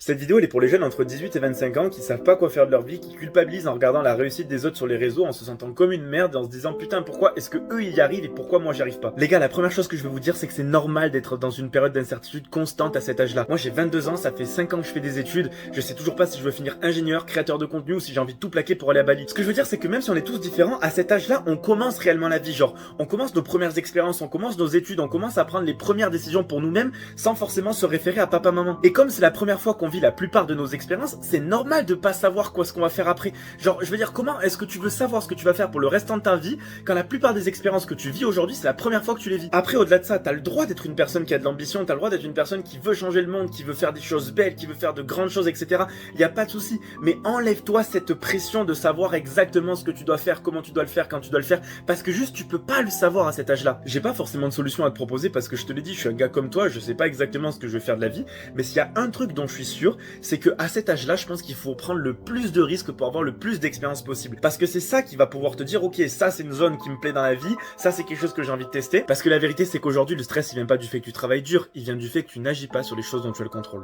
Cette vidéo, elle est pour les jeunes entre 18 et 25 ans qui savent pas quoi faire de leur vie, qui culpabilisent en regardant la réussite des autres sur les réseaux en se sentant comme une merde et en se disant putain pourquoi est-ce que eux ils y arrivent et pourquoi moi j'y arrive pas. Les gars, la première chose que je vais vous dire c'est que c'est normal d'être dans une période d'incertitude constante à cet âge-là. Moi j'ai 22 ans, ça fait 5 ans que je fais des études, je sais toujours pas si je veux finir ingénieur, créateur de contenu ou si j'ai envie de tout plaquer pour aller à Bali. Ce que je veux dire c'est que même si on est tous différents, à cet âge-là on commence réellement la vie, genre on commence nos premières expériences, on commence nos études, on commence à prendre les premières décisions pour nous-mêmes sans forcément se référer à papa maman. Et comme c'est la première fois qu'on vit la plupart de nos expériences, c'est normal de pas savoir quoi ce qu'on va faire après. Genre, je veux dire, comment est-ce que tu veux savoir ce que tu vas faire pour le restant de ta vie quand la plupart des expériences que tu vis aujourd'hui, c'est la première fois que tu les vis. Après, au-delà de ça, t'as le droit d'être une personne qui a de l'ambition, t'as le droit d'être une personne qui veut changer le monde, qui veut faire des choses belles, qui veut faire de grandes choses, etc. Y a pas de souci. Mais enlève-toi cette pression de savoir exactement ce que tu dois faire, comment tu dois le faire, quand tu dois le faire, parce que juste tu peux pas le savoir à cet âge-là. J'ai pas forcément de solution à te proposer parce que je te l'ai dit, je suis un gars comme toi, je sais pas exactement ce que je vais faire de la vie, mais s'il y a un truc dont je suis sûr, c'est que à cet âge-là, je pense qu'il faut prendre le plus de risques pour avoir le plus d'expérience possible. Parce que c'est ça qui va pouvoir te dire, ok, ça c'est une zone qui me plaît dans la vie, ça c'est quelque chose que j'ai envie de tester. Parce que la vérité c'est qu'aujourd'hui, le stress il vient pas du fait que tu travailles dur, il vient du fait que tu n'agis pas sur les choses dont tu as le contrôle.